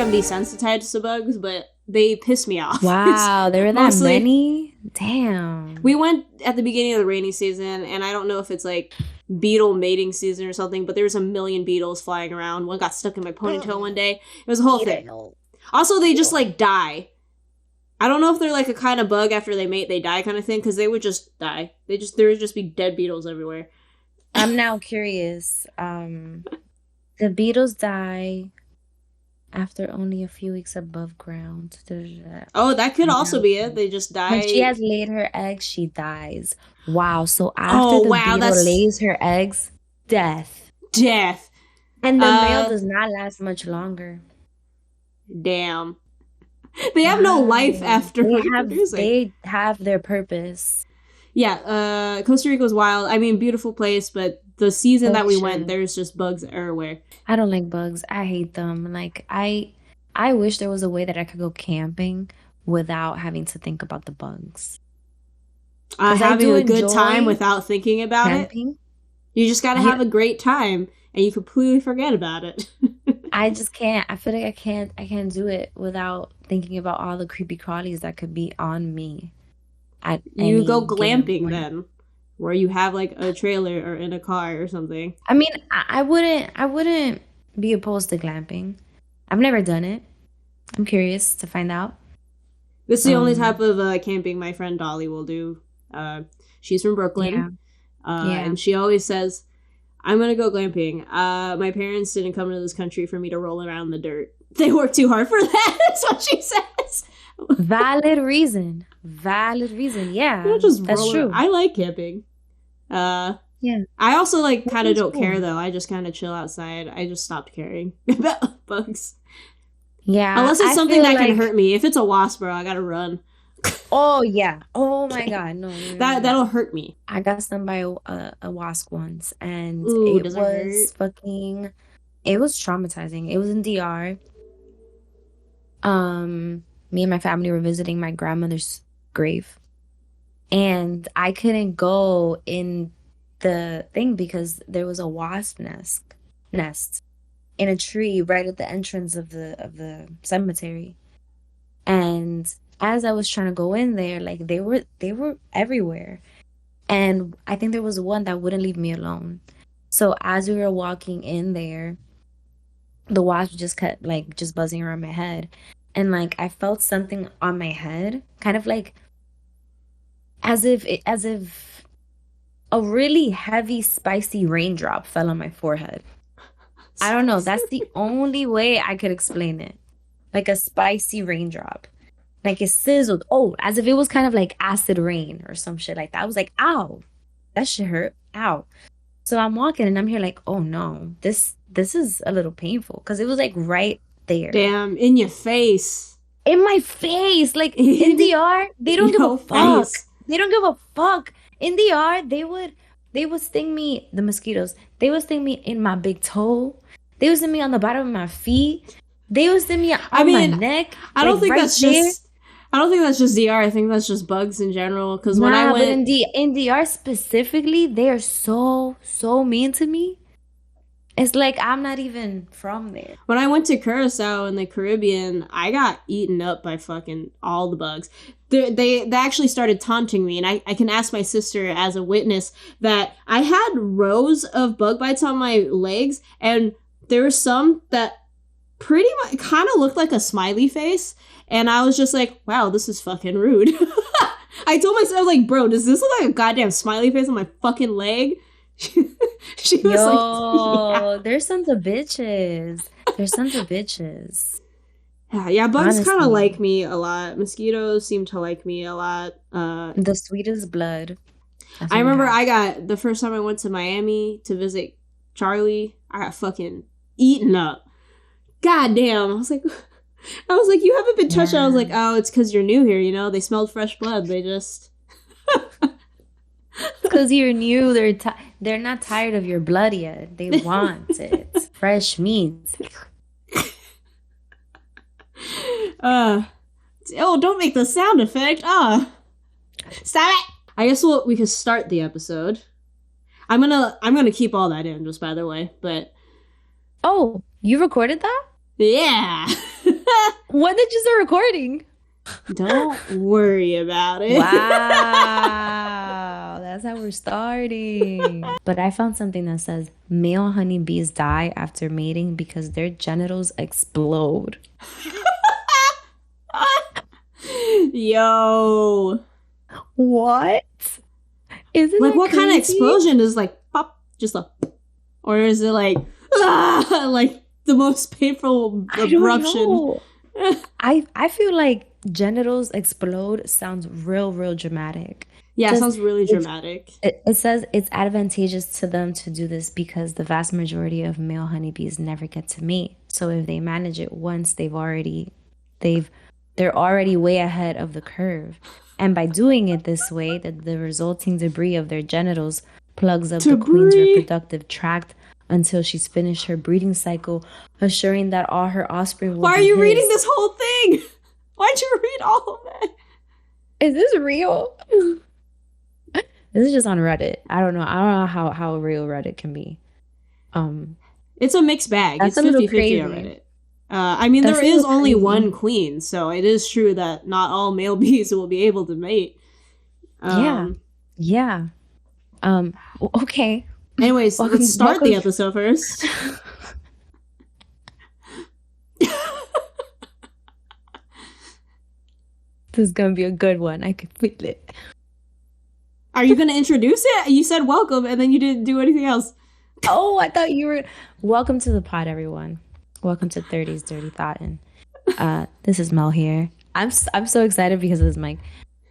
I'm desensitized to bugs, but they piss me off. Wow, there were that many? Damn. We went at the beginning of the rainy season, and I don't know if it's like beetle mating season or something, but there was a million beetles flying around. One got stuck in my ponytail one day. It was a whole thing. Also, they just like die. I don't know if they're like a kind of bug after they mate, they die kind of thing, because they would just die. There would just be dead beetles everywhere. I'm now curious. The beetles die after only a few weeks above ground. Oh, that could also be it. They just die. When she has laid her eggs, she dies. Wow. So after the beetle lays her eggs, death. Death. And the male does not last much longer. Damn. They have no life after they have their purpose. Yeah, Costa Rica was wild. I mean, beautiful place, but the season that we went, there's just bugs everywhere. I don't like bugs. I hate them. Like, I wish there was a way that I could go camping without having to think about the bugs. Having a good time without thinking about camping. It. You just gotta have a great time, and you completely forget about it. I just can't. I feel like I can't do it without thinking about all the creepy crawlies that could be on me. You go glamping then, where you have like a trailer or in a car or something. I mean, I wouldn't be opposed to glamping. I've never done it. I'm curious to find out. This is the only type of camping my friend Dolly will do. She's from Brooklyn, and she always says, I'm gonna go glamping. My parents didn't come to this country for me to roll around in the dirt. They worked too hard for that. That's what she says. Valid reason. Yeah, that's true. I like camping. Yeah. I also kind of don't care though. I just kind of chill outside. I just stopped caring about bugs. Yeah, unless it's something that can hurt me. If it's a wasp, bro, I gotta run. Oh yeah. Oh my god. No. That'll hurt me. I got stung by a wasp once, and it was traumatizing. It was in DR. Me and my family were visiting my grandmother's grave, and I couldn't go in the thing because there was a wasp nest in a tree right at the entrance of the cemetery. And as I was trying to go in there, like they were everywhere, and I think there was one that wouldn't leave me alone. So as we were walking in there, the wasp just kept just buzzing around my head. And I felt something on my head, kind of as if a really heavy, spicy raindrop fell on my forehead. I don't know. That's the only way I could explain it. Like a spicy raindrop. Like it sizzled. Oh, as if it was kind of like acid rain or some shit like that. I was like, ow, that shit hurt. Ow. So I'm walking and I'm here like, oh no, this is a little painful because it was right there. Damn, in your face. In my face. Like in DR, they don't give a fuck. They don't give a fuck. In DR, they would sting me, the mosquitoes. They would sting me in my big toe. They would sting me on the bottom of my feet. They would sting me on my neck. I don't think that's just DR. I think that's just bugs in general. Because when I went in DR specifically, they are so mean to me. It's like I'm not even from there. When I went to Curacao in the Caribbean, I got eaten up by fucking all the bugs. They actually started taunting me, and I can ask my sister as a witness that I had rows of bug bites on my legs, and there were some that pretty much kind of looked like a smiley face, and I was just like, wow, this is fucking rude. I told myself, bro, does this look like a goddamn smiley face on my fucking leg? She was they're sons of bitches. Yeah, bugs kind of like me a lot. Mosquitoes seem to like me a lot. The sweetest blood. I remember the first time I went to Miami to visit Charlie, I got fucking eaten up. God damn. I was like, you haven't been touched. Yeah. I was like, oh, it's because you're new here, They smelled fresh blood. They just... Because you're new, they're not tired of your blood yet. They want it. Fresh meat. Don't make the sound effect. Stop it. I guess we could start the episode. I'm gonna keep all that in, just by the way, but oh, you recorded that? Yeah. When did you start recording? Don't worry about it. Wow, that's how we're starting. But I found something that says male honeybees die after mating because their genitals explode. Yo. What? Isn't Like, that what kind of crazy? explosion is like pop, just a, or is it like, like the most painful I don't eruption? know. I feel like genitals explode sounds real dramatic. Yeah, it Just sounds really it's dramatic. it says it's advantageous to them to do this because the vast majority of male honeybees never get to mate. So if they manage it once, they're already way ahead of the curve. And by doing it this way, the resulting debris of their genitals plugs up the queen's reproductive tract until she's finished her breeding cycle, assuring that all her offspring will Why are be you his. reading this whole thing? Why'd you read all of that? Is this real? This is just on Reddit. I don't know how real Reddit can be. It's a mixed bag. That's It's a little 50-50 on crazy. Reddit. I mean, That's there a is little only crazy. one queen, so it is true that not all male bees will be able to mate. Yeah. Okay. Anyways, let's start the episode first. This is gonna be a good one. I can feel it. Are you going to introduce it? You said welcome, and then you didn't do anything else. Oh, I thought you were. Welcome to the pod, everyone. Welcome to 30s Dirty Thoughtin. This is Mel here. I'm so excited because of this mic,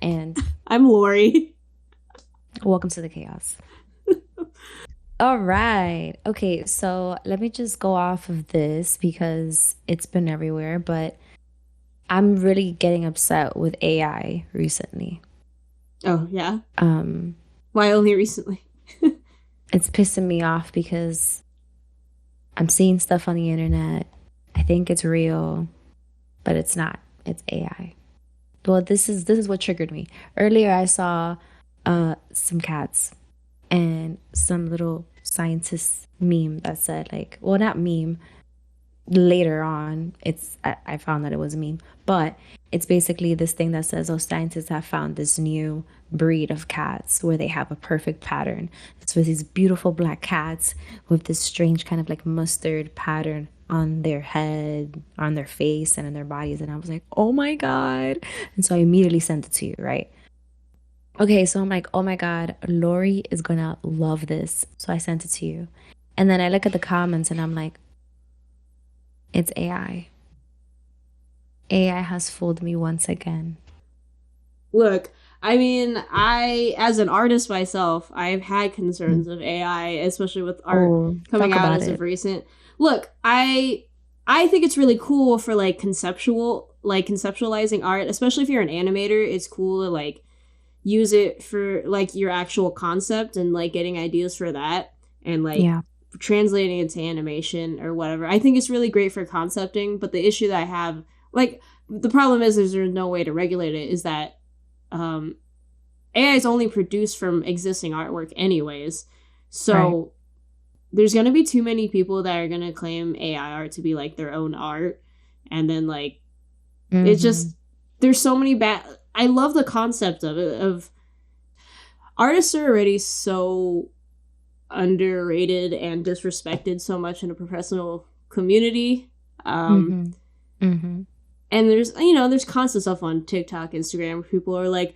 and I'm Lorrie. welcome to the chaos. All right. Okay, so let me just go off of this because it's been everywhere, but I'm really getting upset with AI recently. Oh, yeah? Why only recently? It's pissing me off because I'm seeing stuff on the internet. I think it's real, but it's not. It's AI. Well, this is what triggered me. Earlier I saw some cats and some little scientist meme that said like, well, not meme. Later on, I found that it was a meme, but it's basically this thing that says, oh, scientists have found this new breed of cats where they have a perfect pattern. It's with these beautiful black cats with this strange kind of like mustard pattern on their head, on their face, and in their bodies. And I was like, oh my God. And so I immediately sent it to you, right? Okay, so I'm like, oh my God, Lorrie is gonna love this. So I sent it to you. And then I look at the comments and I'm like, it's AI. AI has fooled me once again. Look, I mean, as an artist myself, I've had concerns of AI, especially with art coming out as of recent. Look, I think it's really cool for like conceptualizing art, especially if you're an animator. It's cool to like use it for like your actual concept and like getting ideas for that and like translating it to animation or whatever. I think it's really great for concepting, but the issue that I have, like, the problem is there's no way to regulate it, is that AI is only produced from existing artwork anyways. So there's going to be too many people that are going to claim AI art to be like their own art. And then like, it's just, there's so many bad, I love the concept of it, of artists are already so underrated and disrespected so much in a professional community. And there's, there's constant stuff on TikTok, Instagram, where people are like,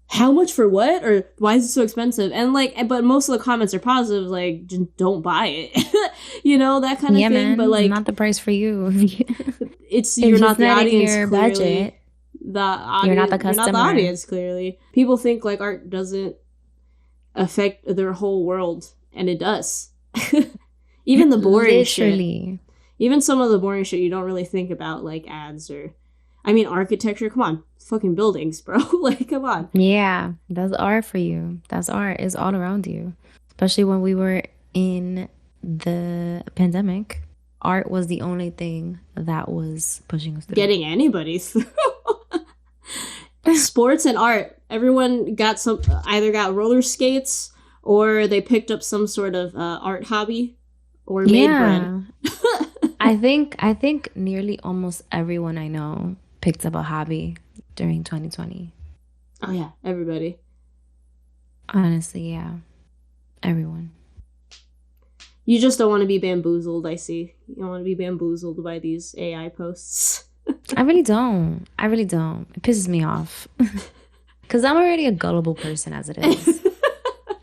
how much for what? Or why is it so expensive? And like, but most of the comments are positive, like, just don't buy it. That kind of thing. Man, but like, not the price for you. You're not the audience, your clearly. Budget. You're not the customer. You're not the audience, clearly. People think like art doesn't affect their whole world, and it does. Even the boring shit. Even some of the boring shit you don't really think about, like ads or, I mean, architecture. Come on, fucking buildings, bro. Like, come on. Yeah, that's art for you. That's art. It's all around you. Especially when we were in the pandemic, art was the only thing that was pushing us through. Getting anybody through. Sports and art. Everyone got either got roller skates or they picked up some sort of art hobby or made bread. I think nearly almost everyone I know picked up a hobby during 2020. Oh yeah, everybody. Honestly, yeah. Everyone. You just don't want to be bamboozled, I see. You don't want to be bamboozled by these AI posts. I really don't. I really don't. It pisses me off. Cause I'm already a gullible person as it is.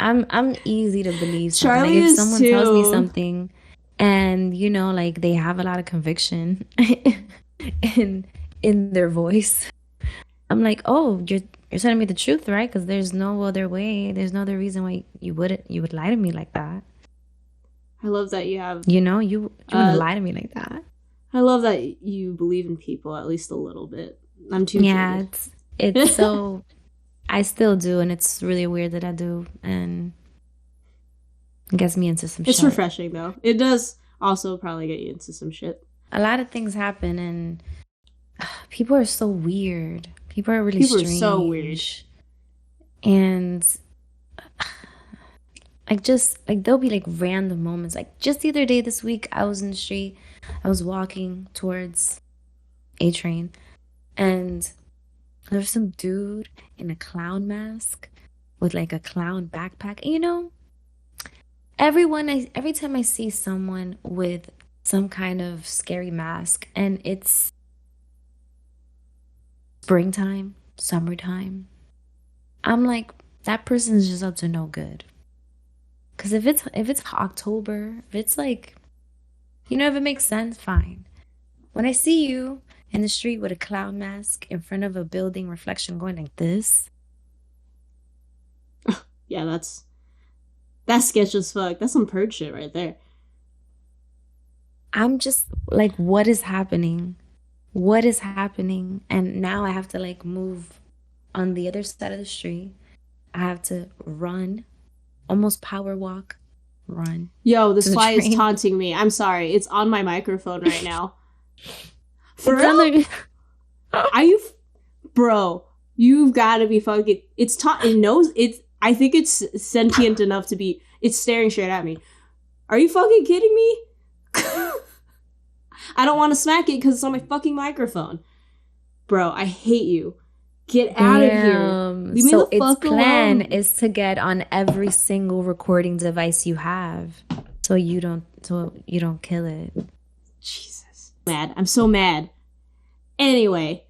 I'm easy to believe something. Charlie Like if is someone tells me too. something and like they have a lot of conviction in their voice, I'm like, "Oh, you're telling me the truth, right? Because there's no other way. There's no other reason why you would lie to me like that. I love that you have. You wouldn't lie to me like that." I love that you believe in people at least a little bit. I'm too Yeah, jaded. it's so I still do, and it's really weird that I do, and it gets me into some It's shit. refreshing though. It does also probably get you into some shit. A lot of things happen, and people are so weird. People are really People are strange. so weird. And there'll be like random moments. Like just the other day this week, I was in the street. I was walking towards a train, and there's some dude in a clown mask with like a clown backpack. And, every time I see someone with some kind of scary mask, and it's springtime, summertime, I'm like, that person's just up to no good. Because if it's October, if it's like, if it makes sense, fine. When I see you in the street with a clown mask in front of a building reflection going like this. Yeah, that's sketch as fuck. That's some purge shit right there. I'm just like, what is happening? What is happening? And now I have to like move on the other side of the street. I have to run, almost power walk, run. Yo, this fly is taunting me. I'm sorry. It's on my microphone right now. For real? Are you... Bro, you've got to be fucking... It knows... I think it's sentient enough to be... It's staring straight at me. Are you fucking kidding me? I don't want to smack it because it's on my fucking microphone. Bro, I hate you. Get out of here. Leave me the fuck alone. Its plan is to get on every single recording device you have, so you don't kill it. Jesus. Mad. I'm so mad. Anyway,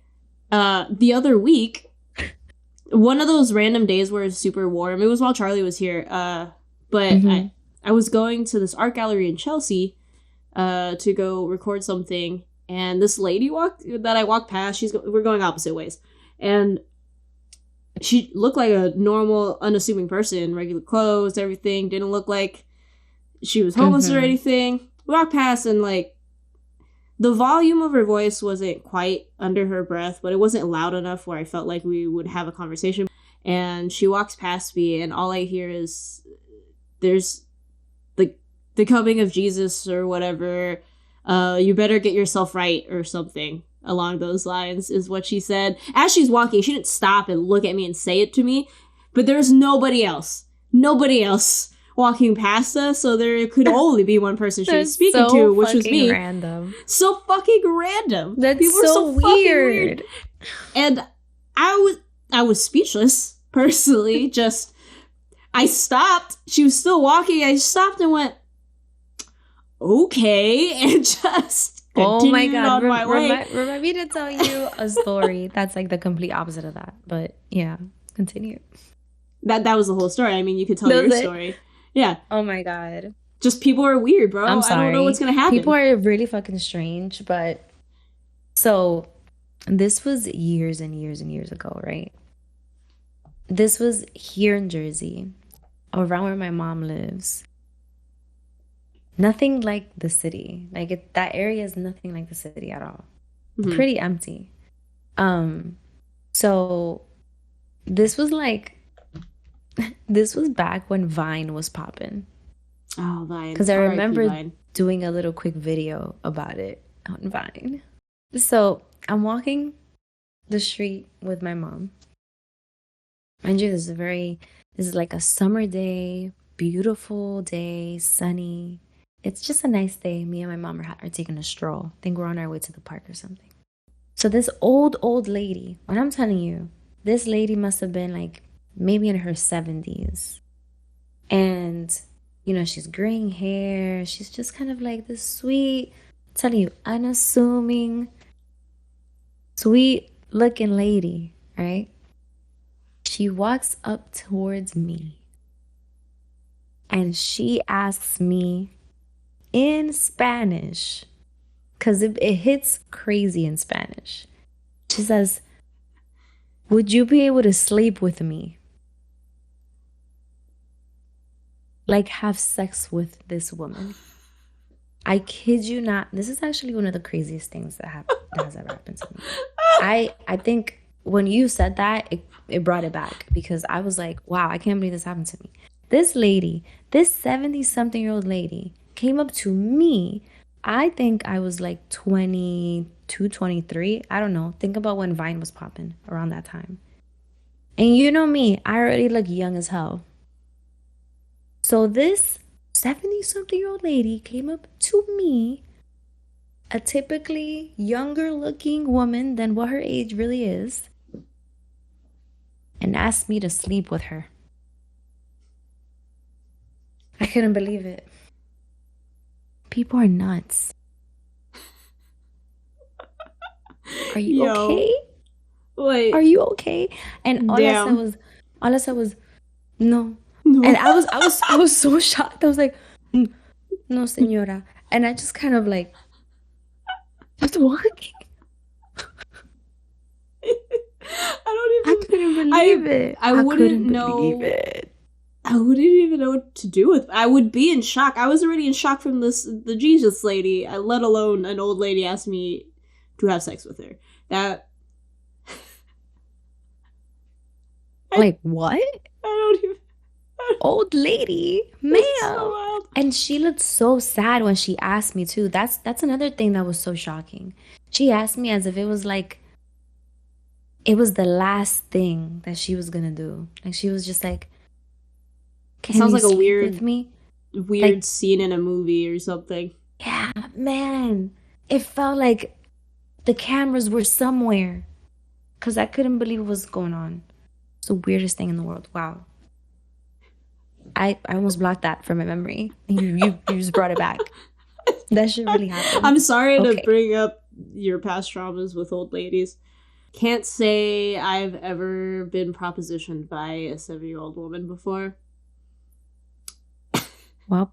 the other week, one of those random days where it's super warm. It was while Charlie was here. But I was going to this art gallery in Chelsea to go record something, and this lady I walked past. We're going opposite ways. And she looked like a normal, unassuming person, regular clothes, everything. Didn't look like she was homeless or anything. We walked past, and like the volume of her voice wasn't quite under her breath, but it wasn't loud enough where I felt like we would have a conversation. And she walks past me, and all I hear is, "There's the coming of Jesus," or whatever. "You better get yourself right," or something along those lines is what she said. As she's walking, she didn't stop and look at me and say it to me, but there's nobody else walking past us, so there could only be one person she was speaking to, which was me. Random. So fucking random. That's people so weird. And I was speechless, personally. Just, I stopped. She was still walking. I stopped and went, okay, and just continued on my way. Remind me to tell you a story that's like the complete opposite of that. But yeah, continue. That was the whole story. I mean, you could tell your story. Yeah. Oh my God. Just people are weird, bro. I'm sorry. I don't know what's gonna happen. People are really fucking strange, but so this was years and years and years ago, right? This was here in Jersey, around where my mom lives. Nothing like the city. Like that area is nothing like the city at all. Mm-hmm. Pretty empty. So this was back when Vine was popping. Oh, Vine. Because I remember doing a little quick video about it on Vine. So I'm walking the street with my mom. Mind you, this is like a summer day, beautiful day, sunny. It's just a nice day. Me and my mom are taking a stroll. I think we're on our way to the park or something. So this old lady, when I'm telling you, this lady must have been like maybe in her 70s. And, you know, she's graying hair. She's just kind of like this sweet, I'm telling you, unassuming, sweet looking lady, right? She walks up towards me and she asks me in Spanish, because it hits crazy in Spanish. She says, would you be able to sleep with me? Like, have sex with this woman. I kid you not. This is actually one of the craziest things that has ever happened to me. I think when you said that, it brought it back, because I was like, wow, I can't believe this happened to me. This lady, this 70-something-year-old lady came up to me. I think I was like 22, 23. I don't know. Think about when Vine was popping around that time. And you know me, I already look young as hell. So this 70-something-year-old lady came up to me, a typically younger looking woman than what her age really is, and asked me to sleep with her. I couldn't believe it. People are nuts. Are you okay? Wait. Are you okay? And all I said was, no. And I was so shocked. I was like, no, señora. And I just kind of like kept walking. I couldn't believe it. I wouldn't know. I wouldn't even know what to do with it. I would be in shock. I was already in shock from the Jesus lady, let alone an old lady asked me to have sex with her. That like what? I don't even. Old lady, ma'am. So and she looked so sad when she asked me too. That's another thing that was so shocking. She asked me as if it was like it was the last thing that she was gonna do. Like she was just like, "Can sounds like a weird like, scene in a movie or something." Yeah, man. It felt like the cameras were somewhere, because I couldn't believe what was going on. It's the weirdest thing in the world. Wow. I almost blocked that from my memory. You just brought it back. That shit really happened. I'm sorry to bring up your past traumas with old ladies. Can't say I've ever been propositioned by a 7-year-old woman before. Well,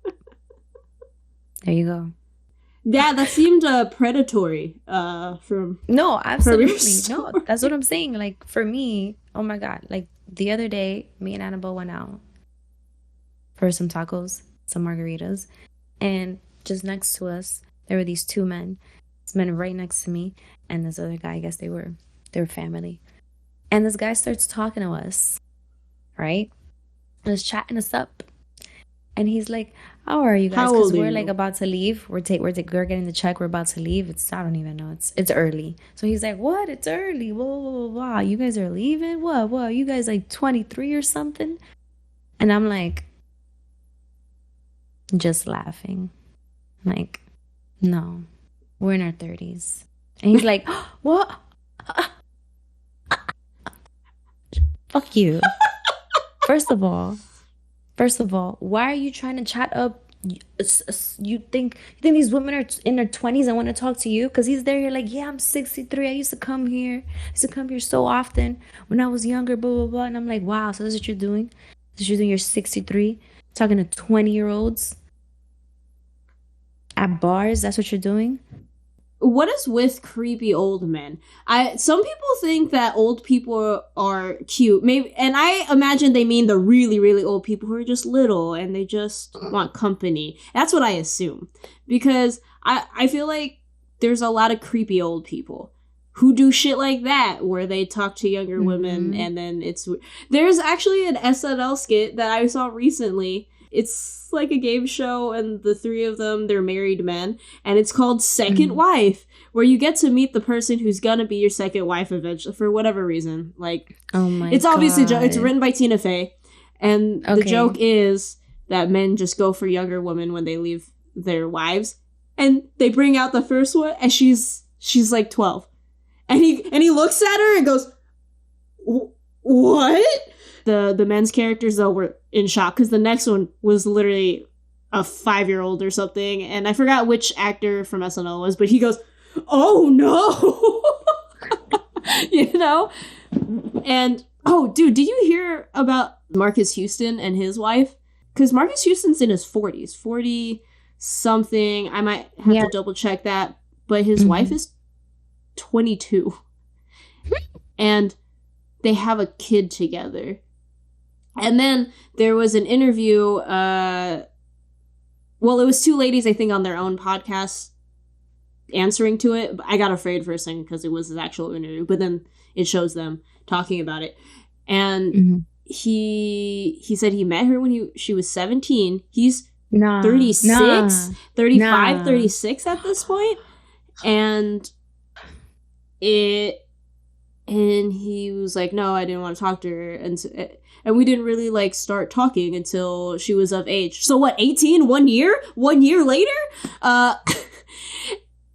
there you go. Yeah, that seemed predatory. No, absolutely no. That's what I'm saying. Like for me, oh my god! Like the other day, me and Annabelle went out for some tacos, some margaritas, and just next to us there were these two men. This man right next to me, and this other guy. I guess they were family. And this guy starts talking to us, right? And is chatting us up. And he's like, how are you guys? Because we're like about to leave. We're getting the check. We're about to leave. I don't even know. It's early. So he's like, what? It's early. Blah, blah, blah, blah. You guys are leaving? What? You guys like 23 or something? And I'm like, just laughing. Like, no, we're in our 30s. And he's like, what? Fuck you. First of all, why are you trying to chat up? You think these women are in their 20s and want to talk to you? Because he's there, you're like, yeah, I'm 63. I used to come here so often when I was younger, blah, blah, blah. And I'm like, wow, so this is what you're doing? You're 63, talking to 20-year-olds at bars? That's what you're doing? What is with creepy old men? Some people think that old people are cute. Maybe, and I imagine they mean the really, really old people who are just little and they just want company. That's what I assume. Because I feel like there's a lot of creepy old people who do shit like that, where they talk to younger women, and then there's actually an SNL skit that I saw recently. It's like a game show, and the three of them, they're married men, and it's called Second Wife, where you get to meet the person who's gonna be your second wife eventually, for whatever reason. Like, oh my it's obviously it's written by Tina Fey, and the joke is that men just go for younger women when they leave their wives, and they bring out the first one, and she's like 12, and he looks at her and goes, "What?" The men's characters though were in shock because the next one was literally a 5-year-old or something, and I forgot which actor from SNL was, but he goes, "Oh no." You know? And oh dude, did you hear about Marcus Houston and his wife? Because Marcus Houston's in his 40s, 40 something. I might have to double check that, but his wife is 22 and they have a kid together. And then there was an interview, well, it was two ladies, I think, on their own podcast answering to it. I got afraid for a second because it was his actual interview, but then it shows them talking about it. And he said he met her when she was 17. He's 36, 35, 36 at this point. And he was like, no, I didn't want to talk to her. And we didn't really like start talking until she was of age. So what, 18? 1 year? 1 year later?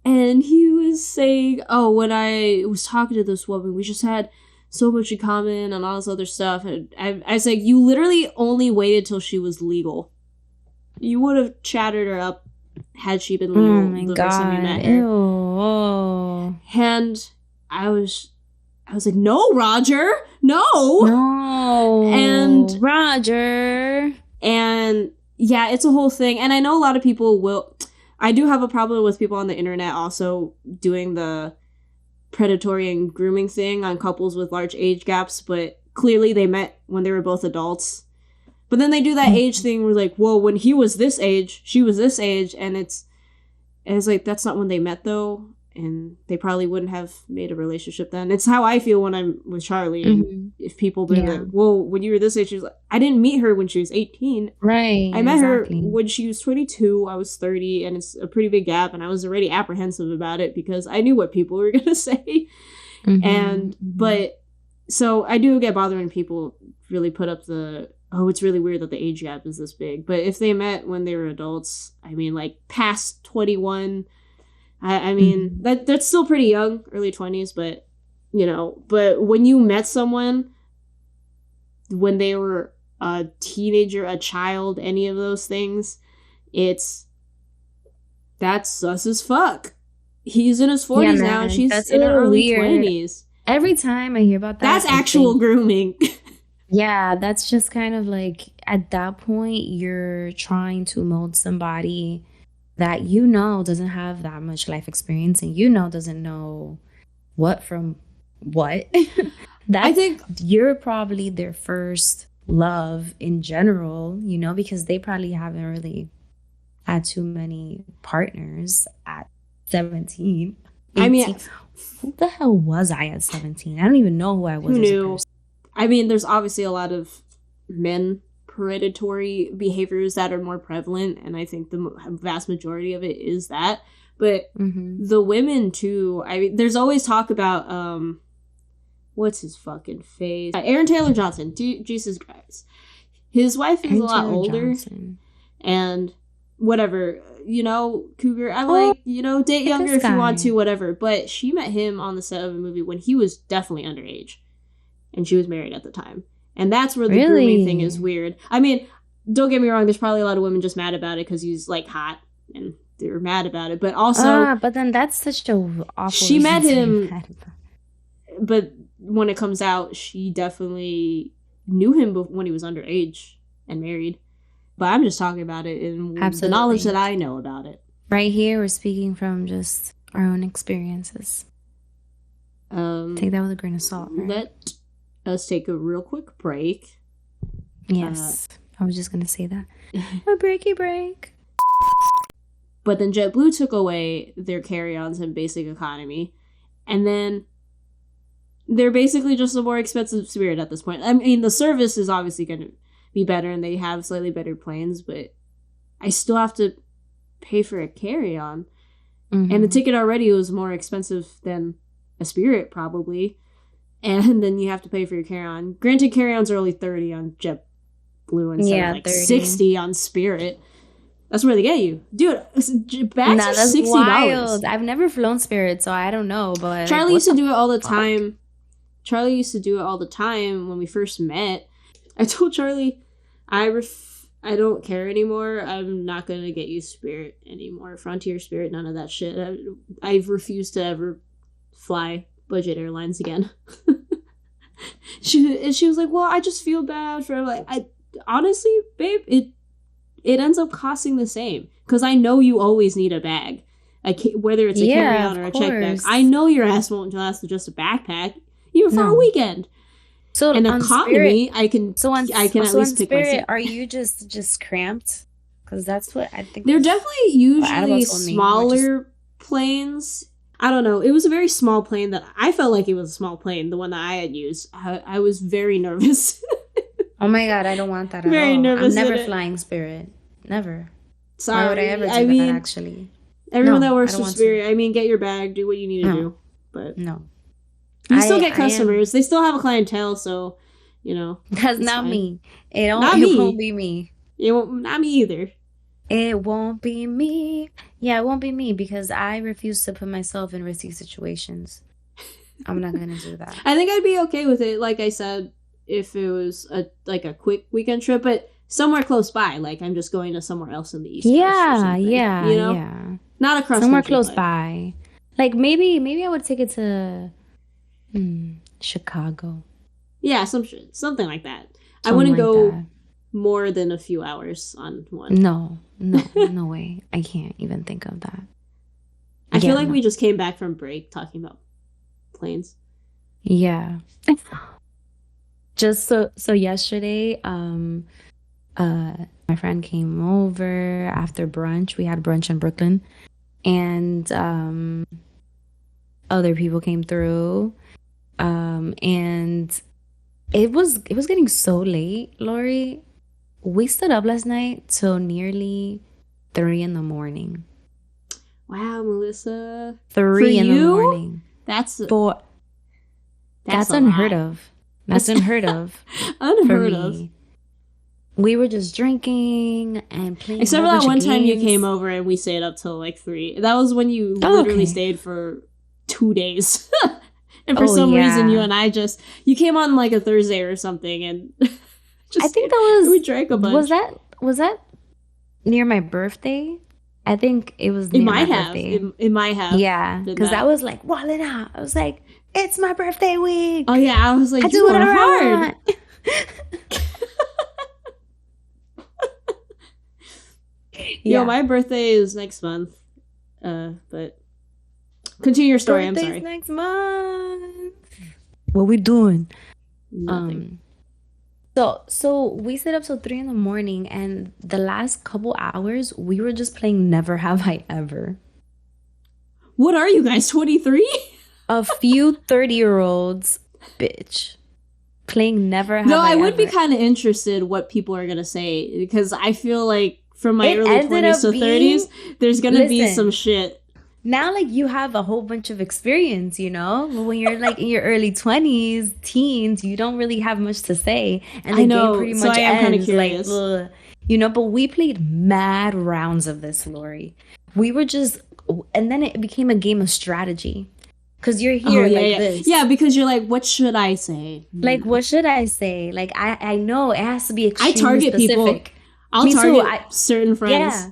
And he was saying, oh, when I was talking to this woman, we just had so much in common and all this other stuff. And I was like, you literally only waited till she was legal. You would have chatted her up had she been legal the first time you met her. Ew. And I was like, no, Roger, no. And Roger. And yeah, it's a whole thing. And I know a lot of people I do have a problem with people on the internet also doing the predatory and grooming thing on couples with large age gaps, but clearly they met when they were both adults. But then they do that age thing where like, well, when he was this age, she was this age, and it's like, that's not when they met though, and they probably wouldn't have made a relationship then. It's how I feel when I'm with Charlie. And if people be like, well, when you were this age, she was like, I didn't meet her when she was 18. Right. I met her when she was 22. I was 30, and it's a pretty big gap, and I was already apprehensive about it because I knew what people were going to say. But so I do get bothered when people really put up it's really weird that the age gap is this big. But if they met when they were adults, I mean, like past 21, I mean, that's still pretty young, early 20s, but, you know, but when you met someone when they were a teenager, a child, any of those things, that's sus as fuck. He's in his 40s now, and she's in her early 20s. Every time I hear about that, that's actual grooming. Yeah, that's just kind of like, at that point, you're trying to mold somebody that you know doesn't have that much life experience, and you know doesn't know what from what. I think you're probably their first love in general, you know, because they probably haven't really had too many partners at 17. 18. I mean, who the hell was I at 17? I don't even know who I was. Who knew? I mean, there's obviously a lot of men predatory behaviors that are more prevalent, and I think the vast majority of it is that. But the women too, I mean, there's always talk about what's his fucking face, Aaron Taylor Johnson. Jesus Christ, his wife is a lot older, and whatever, you know, cougar, I'm like, you know, date younger if you want to, whatever. But she met him on the set of a movie when he was definitely underage, and she was married at the time. And that's where the grooming thing is weird. I mean, don't get me wrong, there's probably a lot of women just mad about it because he's, like, hot, and they were mad about it. But also... but then that's such a awful... She met him, but when it comes out, she definitely knew him when he was underage and married. But I'm just talking about it in the knowledge that I know about it. Right here, we're speaking from just our own experiences. Take that with a grain of salt. Right? Let us take a real quick break. Yes, I was just gonna say that. A breaky break. But then JetBlue took away their carry-ons and basic economy, and then they're basically just a more expensive Spirit at this point. I mean, the service is obviously going to be better, and they have slightly better planes, but I still have to pay for a carry-on, and the ticket already was more expensive than a Spirit probably. And then you have to pay for your carry-on. Granted, carry-ons are only $30 on JetBlue instead of like 30. $60 on Spirit. That's where they get you, dude. Bags Nah, are that's $60. wild. I've never flown Spirit, so I don't know. But like, Charlie what used to the do it all the fuck? time. Charlie used to do it all the time when we first met. I told Charlie, I don't care anymore. I'm not gonna get you Spirit anymore. Frontier, Spirit, none of that shit. I've refused to ever fly budget airlines again. She was like, well, I just feel bad for like I honestly, babe, it ends up costing the same because I know you always need a bag. Whether it's a carry-on or a check bag, I know your ass won't last with just a backpack, even for a weekend. So and on economy, Spirit, I can at least pick Spirit, myself. are you just cramped? Because that's what I think. They're definitely usually smaller planes. I don't know. It was a very small plane that I felt like it was a small plane. The one that I had used, I was very nervous. Oh my god, I don't want that at very all. nervous. I'm never flying Spirit. Never. Sorry. Why would I ever do that? Actually, everyone that works for Spirit, I mean, get your bag, do what you need to do. But no. You still get customers. They still have a clientele, so, you know. That's not fine. me. It won't be me. Not me either. It won't be me. Yeah, it won't be me because I refuse to put myself in risky situations. I'm not going to do that. I think I'd be okay with it, like I said, if it was a quick weekend trip, but somewhere close by. Like, I'm just going to somewhere else in the East Coast or something, yeah, you know? yeah. Not across somewhere close by. Like, maybe I would take it to... Chicago. Yeah, something like that. I wouldn't go more than a few hours on one. No way. I can't even think of that. I feel like we just came back from break talking about planes. Yeah. Just so yesterday, my friend came over after brunch. We had brunch in Brooklyn, and other people came through. And it was getting so late, Lorrie. We stood up last night till nearly 3 a.m. Wow, Melissa. 3 a.m. That's unheard of. That's unheard of. Unheard of. We were just drinking and playing. Except for that one time you came over and we stayed up till like 3. That was when you literally stayed for 2 days. And for some reason, you and I you came on like a Thursday or something, and I think that was, we drank a bunch. Was that near my birthday? I think it was near my birthday. It might have. Yeah, because I was like, walling out. I was like, it's my birthday week. Oh yeah, I was like, I do whatever I want. Yo, my birthday is next month. But continue your story. Birthday's I'm sorry. Next month. What we doing? Nothing. So we stayed up till 3 a.m. and the last couple hours we were just playing Never Have I Ever. What are you guys, 23? A few 30-year-olds, bitch, playing Never Have I Ever. No, I would be kind of interested what people are gonna say, because I feel like from my early 20s to 30s, there's gonna be some shit. Now, like, you have a whole bunch of experience, you know? When you're, like, in your early 20s, teens, you don't really have much to say. And the game pretty much ends, like, ugh, you know? But we played mad rounds of this, Lorrie. We were just... And then it became a game of strategy. Because you're here this. Yeah, because you're like, what should I say? Like, what should I say? Like, I know it has to be extremely specific. People. I'll target certain friends. Yeah.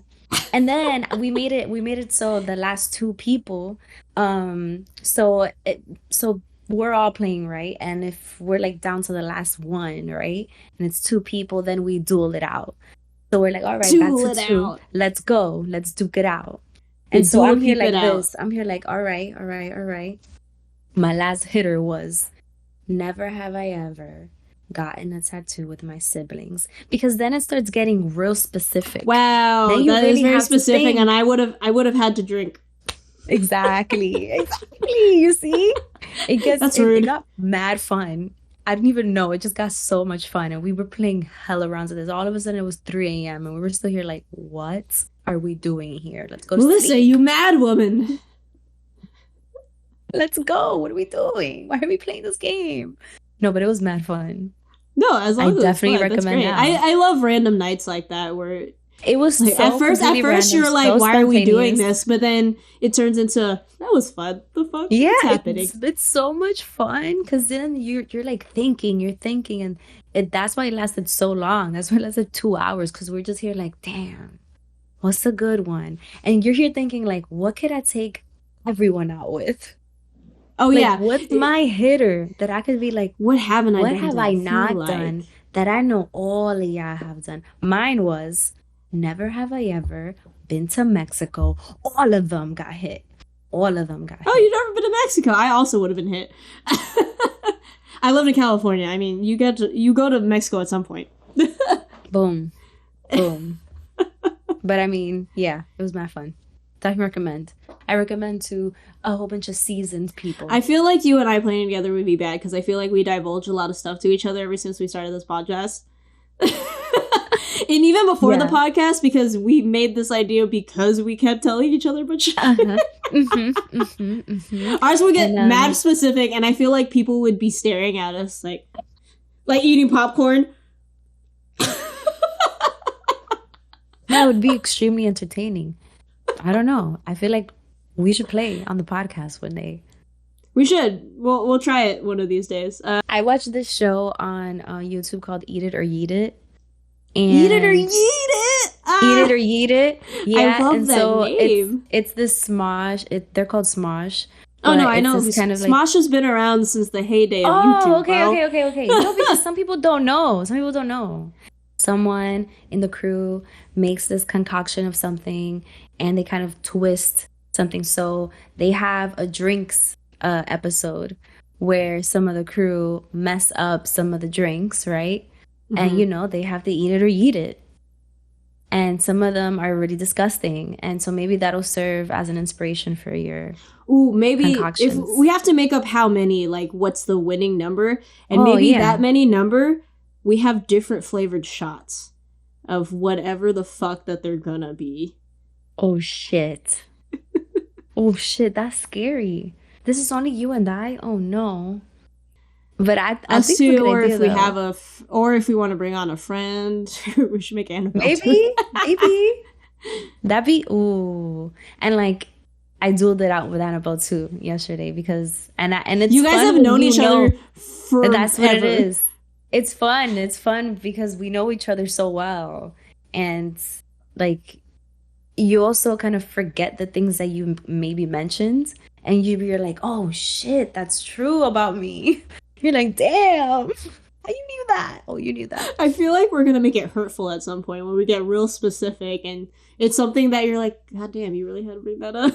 And then we made it so the last 2 people, so we're all playing, right? And if we're like down to the last one, right, and it's 2 people, then we duel it out. So we're like, all right, that's a 2. Let's go. Let's duke it out. And so I'm here like this. I'm here like, all right. My last hitter was, never have I ever gotten a tattoo with my siblings, because then it starts getting real specific. Wow, that really is very specific, and I would have had to drink. Exactly. You see, it got mad fun. I didn't even know. It just got so much fun, and we were playing hella rounds of this. All of a sudden, it was 3 a.m. and we were still here. Like, what are we doing here? Let's go. Melissa, you mad woman. Let's go. What are we doing? Why are we playing this game? No, but it was mad fun. No, as long as I definitely recommend it. I love random nights like that where It was Like so at completely first random, you're like, so why are we doing spontaneous. this? But then it turns into that was fun. The fuck? Yeah, What's happening? it's so much fun because then you're like you're thinking, and that's why it lasted so long. That's why it lasted 2 hours because we're just here like, damn, what's a good one? And you're here thinking like, what could I take everyone out with? Oh Like, yeah. what's my hitter that I could be like, What haven't I what done have that I I feel not like? done that I know all of y'all have done? Mine was never have I ever been to Mexico. All of them got hit. All of them got Oh, hit. you've never been to Mexico? I also would have been hit. I lived in California. I mean, you go to Mexico at some point. Boom. Boom. But I mean, yeah, it was my fun. Definitely recommend. I recommend to a whole bunch of seasoned people. I feel like you and I playing together would be bad because I feel like we divulge a lot of stuff to each other ever since we started this podcast. And even before the podcast, because we made this idea because we kept telling each other but shit. Ours would get mad specific, and I feel like people would be staring at us like eating popcorn. That would be extremely entertaining. I don't know. I feel like we should play on the podcast one day. We should. We'll try it one of these days. I watched this show on YouTube called Eat It or Yeet It. And Eat It or Yeet It. Eat It or Yeet It. Yeah, I love and that so name. it's this Smosh. They're called Smosh. Oh no, I know. Kind of Smosh has been around since the heyday of YouTube. Okay. No, because some people don't know. Some people don't know. Someone in the crew makes this concoction of something, and they kind of twist something. So they have a drinks episode where some of the crew mess up some of the drinks, right? And they have to eat it or yeet it. And some of them are really disgusting. And so maybe that'll serve as an inspiration for your maybe concoctions. If we have to make up how many, like what's the winning number, and that many number, we have different flavored shots of whatever the fuck that they're gonna be. Oh shit. Oh shit, that's scary. This is only you and I? Oh no. But I think too, it's a good or idea, if we though. have or if we want to bring on a friend, we should make Annabelle. Maybe. That'd be and like I dueled it out with Annabelle too yesterday because it's you guys fun have known each other forever. That's what it is. It's fun. It's fun because we know each other so well, and like you also kind of forget the things that you maybe mentioned, and you're like, oh shit, that's true about me. You're like, damn, you knew that. Oh, you knew that. I feel like we're gonna make it hurtful at some point when we get real specific, and it's something that you're like, God damn, you really had to bring that up.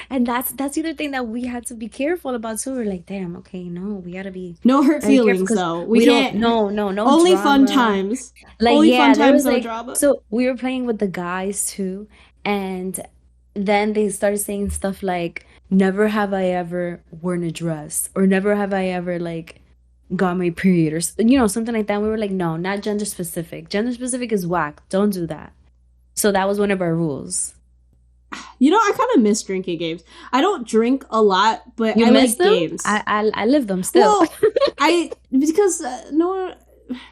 And that's the other thing that we had to be careful about too. We're like, damn, okay, no, we gotta be no hurt feelings though. We can't. No. Only drama. Fun times. Like only fun times, no like, drama. So we were playing with the guys too, and then they started saying stuff like, never have I ever worn a dress, or never have I ever like got my period, or something like that. We were like, no, not gender specific. Gender specific is whack. Don't do that. So that was one of our rules. I kind of miss drinking games. I don't drink a lot, but I like them? games. I live them still. Well, because no one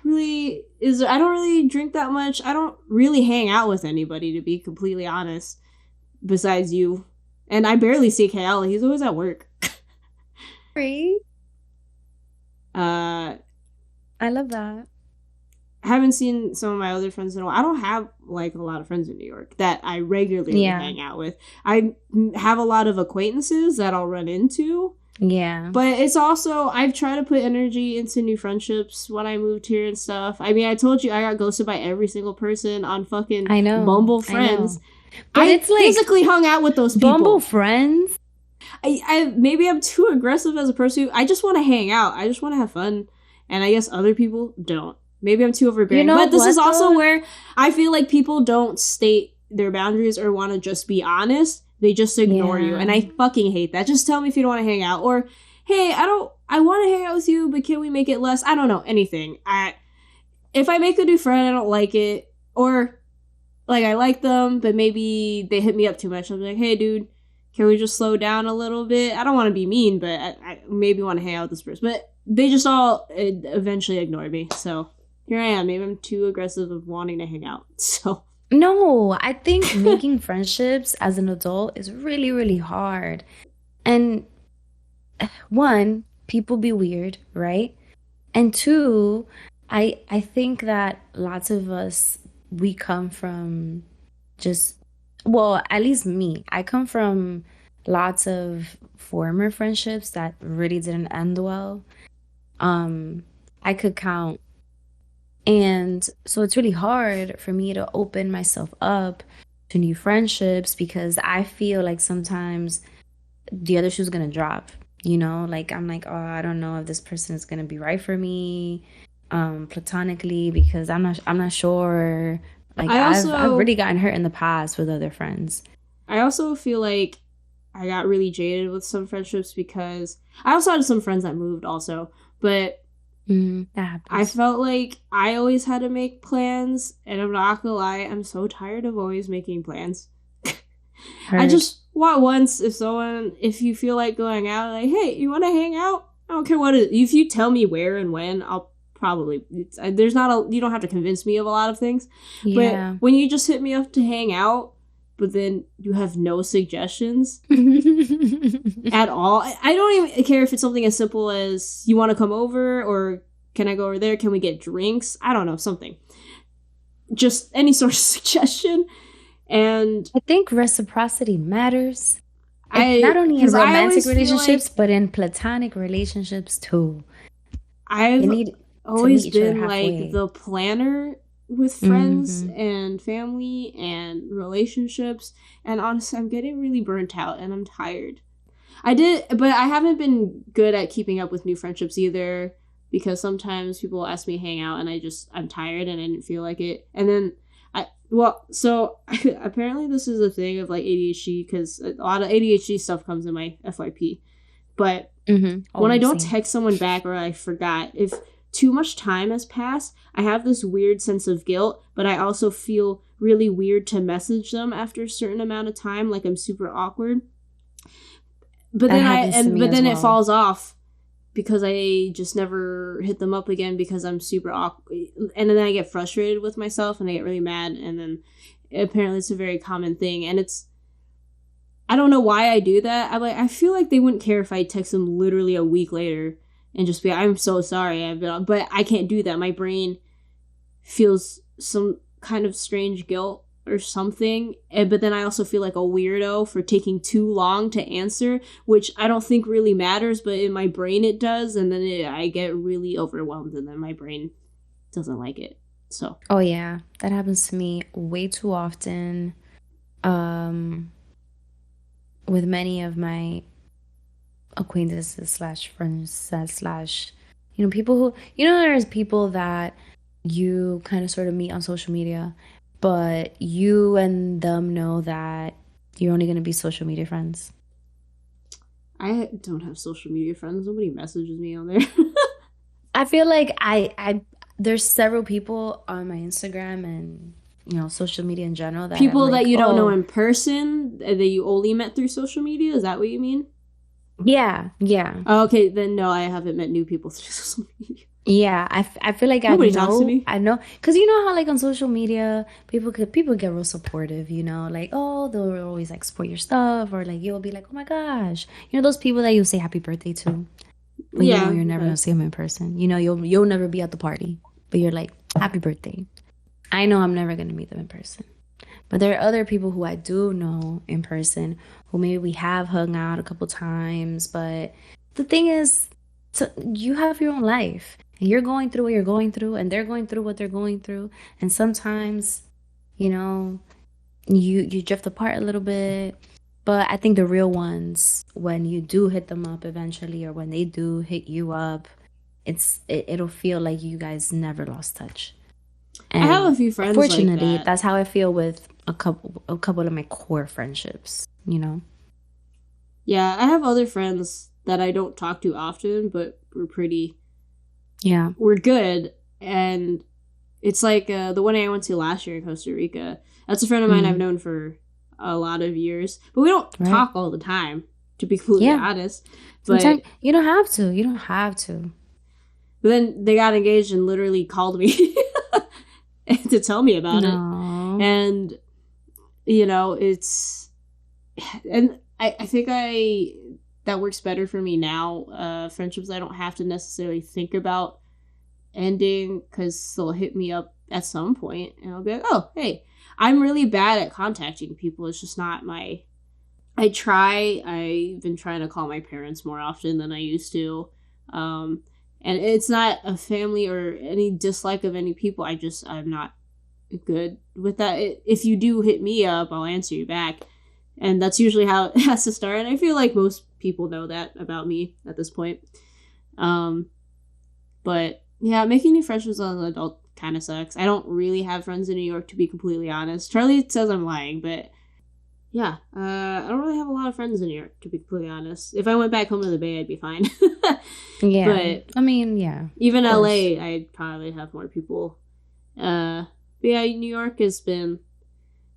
really is. I don't really drink that much. I don't really hang out with anybody, to be completely honest, besides you. And I barely see KL. He's always at work. Free. I love that. I haven't seen some of my other friends in a while. I don't have like a lot of friends in New York that I regularly hang out with. I have a lot of acquaintances that I'll run into. Yeah. But it's also, I've tried to put energy into new friendships when I moved here and stuff. I mean, I told you I got ghosted by every single person on fucking Bumble Friends. But it's like physically hung out with those people. Bumble Friends? I maybe I'm too aggressive as a person. I just want to hang out. I just want to have fun. And I guess other people don't. Maybe I'm too overbearing. But this is also where I feel like people don't state their boundaries or want to just be honest. They just ignore you. And I fucking hate that. Just tell me if you don't want to hang out. Or, hey, I want to hang out with you, but can we make it less? I don't know. Anything. If I make a new friend, I don't like it. Or, like, I like them, but maybe they hit me up too much. I'll be like, hey, dude, can we just slow down a little bit? I don't want to be mean, but I maybe want to hang out with this person. But they just all eventually ignore me, so... here I am. Maybe I'm too aggressive of wanting to hang out. So No, I think making friendships as an adult is really, really hard. And one, people be weird, right? And two, I think that lots of us, we come from just, well, at least me, I come from lots of former friendships that really didn't end well. Um, I could count. And so it's really hard for me to open myself up to new friendships because I feel like sometimes the other shoe's gonna drop, you know? Like I'm like, oh, I don't know if this person is gonna be right for me, platonically, because I'm not sure. Like I've really gotten hurt in the past with other friends. I also feel like I got really jaded with some friendships because I also had some friends that moved also, but That happens. I felt like I always had to make plans, and I'm not gonna lie, I'm so tired of always making plans. I just want once if you feel like going out, like, hey, you want to hang out? I don't care what it is. If you tell me where and when, I'll probably. You don't have to convince me of a lot of things. Yeah. But when you just hit me up to hang out, but then you have no suggestions at all, I don't even care if it's something as simple as you want to come over or can I go over there? Can we get drinks? I don't know, something. Just any sort of suggestion. And I think reciprocity matters. Not only in romantic relationships, but in platonic relationships too. I've always been like the planner with friends and family and relationships. And honestly, I'm getting really burnt out and I'm tired. But I haven't been good at keeping up with new friendships either because sometimes people ask me to hang out and I'm tired and I didn't feel like it. And then so apparently this is a thing of like ADHD because a lot of ADHD stuff comes in my FYP. But when I don't text someone back or I forgot, if too much time has passed, I have this weird sense of guilt, but I also feel really weird to message them after a certain amount of time, like I'm super awkward. But then it falls off because I just never hit them up again because I'm super awkward. And then I get frustrated with myself and I get really mad. And then apparently it's a very common thing. And I don't know why I do that. I feel like they wouldn't care if I text them literally a week later and just be, I'm so sorry. But I can't do that. My brain feels some kind of strange guilt or something, but then I also feel like a weirdo for taking too long to answer, which I don't think really matters, but in my brain it does, and then I get really overwhelmed, and then my brain doesn't like it. So oh yeah, that happens to me way too often, with many of my acquaintances / friends / people who there's people that you kind of sort of meet on social media, but you and them know that you're only going to be social media friends. I don't have social media friends. Nobody messages me on there. I feel like there's several people on my Instagram and social media in general that people that you don't know in person that you only met through social media. Is that what you mean? Yeah. Oh, okay, then no, I haven't met new people through social media. Yeah, I feel like nobody talks to me. I know, because you know how like on social media people get real supportive, like, oh, they'll always like support your stuff, or like you'll be like, oh my gosh, those people that you'll say happy birthday to, but you're never gonna see them in person. You'll never be at the party, but you're like, happy birthday. I know I'm never gonna meet them in person, but there are other people who I do know in person who maybe we have hung out a couple times, but the thing is, you have your own life. And you're going through what you're going through, and they're going through what they're going through. And sometimes, you drift apart a little bit. But I think the real ones, when you do hit them up eventually, or when they do hit you up, it'll feel like you guys never lost touch. And I have a few friends. Fortunately, like that's how I feel with a couple of my core friendships. Yeah, I have other friends that I don't talk to often, but we're pretty. Yeah. We're good. And it's like the one I went to last year in Costa Rica. That's a friend of mine I've known for a lot of years. But we don't talk all the time, to be completely honest. But sometimes you don't have to. You don't have to. But then they got engaged and literally called me to tell me about it. And, you know, it's... And I think that works better for me now. Friendships I don't have to necessarily think about ending because they'll hit me up at some point and I'll be like, oh, hey, I'm really bad at contacting people. It's just not my... I've been trying to call my parents more often than I used to. And it's not a family or any dislike of any people. I'm not good with that. If you do hit me up, I'll answer you back. And that's usually how it has to start. And I feel like most people know that about me at this point. But yeah, making new friendships as an adult kind of sucks. I don't really have friends in New York, to be completely honest. Charlie says I'm lying, but yeah, I don't really have a lot of friends in New York, to be completely honest. If I went back home to the Bay, I'd be fine. Yeah. But I mean, yeah. Even LA, I'd probably have more people. But yeah, New York has been...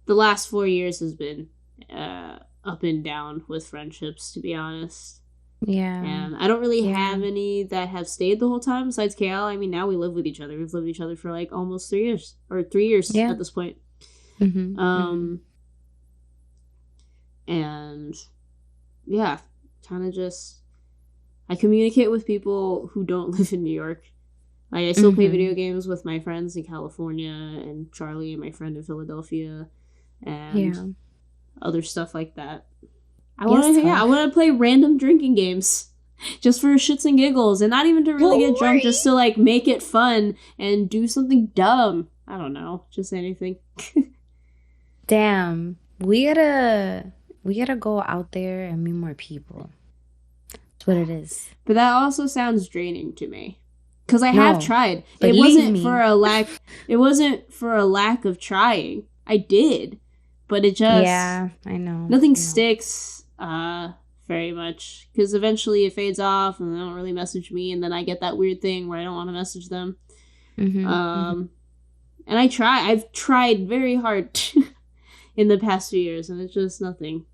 The last 4 years has been up and down with friendships, to be honest. Yeah. And I don't really have any that have stayed the whole time besides KL. I mean, now we live with each other. We've lived with each other for like almost 3 years. Or 3 years at this point. Mm-hmm. And yeah, kind of just... I communicate with people who don't live in New York. Like, I still play video games with my friends in California and Charlie and my friend in Philadelphia and other stuff like that. I want to hang out. I want to play random drinking games just for shits and giggles and not even to really get drunk, just to like make it fun and do something dumb. I don't know, just anything. Damn, we gotta go out there and meet more people. That's what it is. But that also sounds draining to me. Because I have tried. It wasn't for a lack of trying. I did. But it just... Yeah, I know. Nothing sticks very much. Because eventually it fades off and they don't really message me. And then I get that weird thing where I don't want to message them. And I've tried very hard in the past few years. And it's just nothing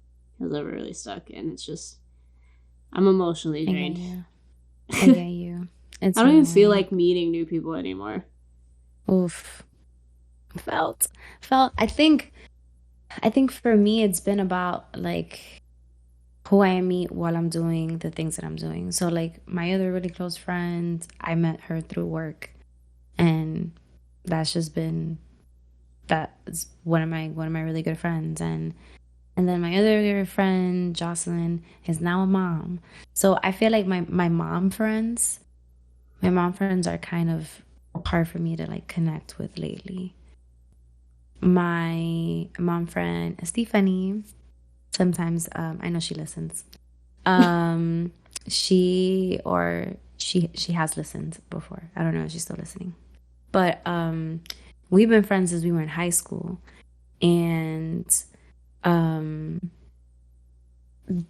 has ever really stuck. And it's just... I'm emotionally drained. I get you. I don't even feel like meeting new people anymore. Oof. Felt. I think for me it's been about like who I meet while I'm doing the things that I'm doing. So like my other really close friend, I met her through work, and that's just been one of my really good friends. And then my other friend, Jocelyn, is now a mom. So I feel like my mom friends are kind of hard for me to like connect with lately. My mom friend, Stephanie, sometimes I know she listens. She has listened before. I don't know if she's still listening. But we've been friends since we were in high school. And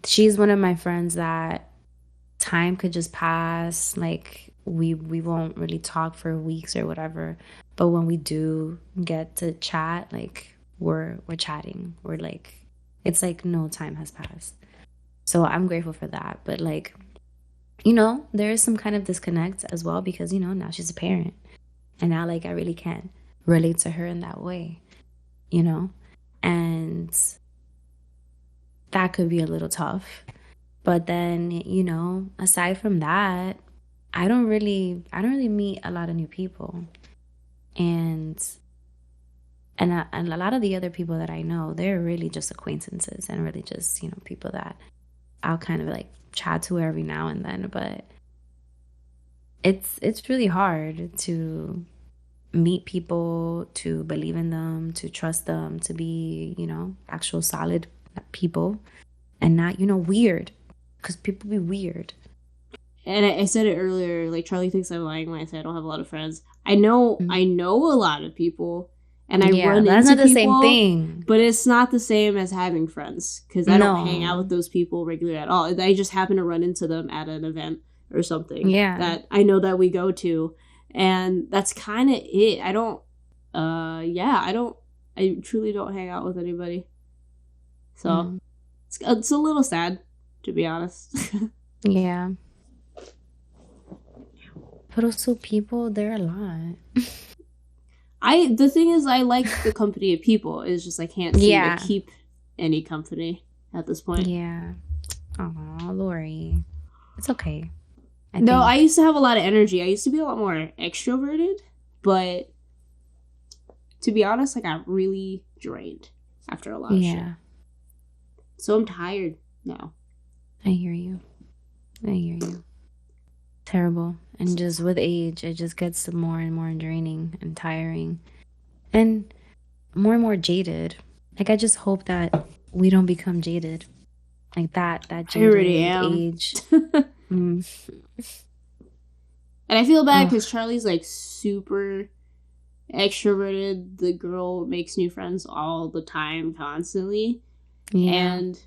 she's one of my friends that time could just pass, like we won't really talk for weeks or whatever, but when we do get to chat, like we're chatting, we're like, it's like no time has passed. So I'm grateful for that. But like, you know, there is some kind of disconnect as well, because, you know, now she's a parent and now like I really can't relate to her in that way, you know, and that could be a little tough. But then, you know, aside from that, I don't really meet a lot of new people. And a lot of the other people that I know, they're really just acquaintances and really just, you know, people that I'll kind of like chat to every now and then. But it's really hard to meet people, to believe in them, to trust them, to be, you know, actual solid people and not, you know, weird. Because people be weird. And I said it earlier, like Charlie thinks I'm lying when I say I don't have a lot of friends. I know a lot of people, and I run into people. That's not the same thing. But it's not the same as having friends, because I don't hang out with those people regularly at all. I just happen to run into them at an event or something that I know that we go to, and that's kind of it. I truly don't hang out with anybody. So it's a little sad, to be honest. Yeah. But also people, they're a lot. The thing is, I like the company of people. It's just I can't seem to Yeah. keep any company at this point. Yeah. Aw, Lorrie. It's okay. I used to have a lot of energy. I used to be a lot more extroverted, but to be honest, I got really drained after a lot of shit. So I'm tired now. I hear you. Terrible. And just with age, it just gets more and more draining and tiring. And more jaded. Like, I just hope that we don't become jaded. Like that jaded I already am. age. And I feel bad because Charlie's like super extroverted. The girl makes new friends all the time, constantly. Yeah. And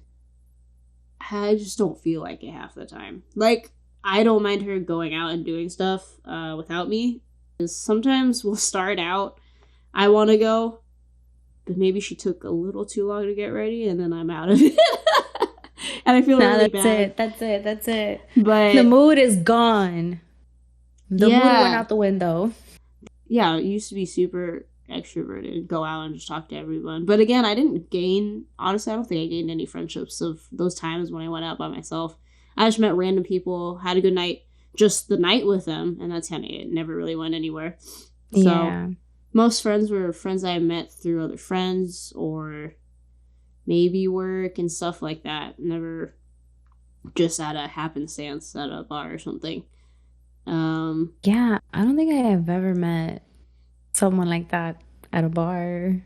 I just don't feel like it half the time. Like, I don't mind her going out and doing stuff without me. Sometimes we'll start out, I want to go, but maybe she took a little too long to get ready, and then I'm out of it. And I feel really bad. That's it. But the mood is gone. The mood went out the window. Yeah, I used to be super extroverted, go out and just talk to everyone. But again, I don't think I gained any friendships of those times when I went out by myself. I just met random people, had a good night, just the night with them, and that's kind of it. Never really went anywhere. So most friends were friends I met through other friends or maybe work and stuff like that. Never just at a happenstance at a bar or something. Yeah, I don't think I have ever met someone like that at a bar.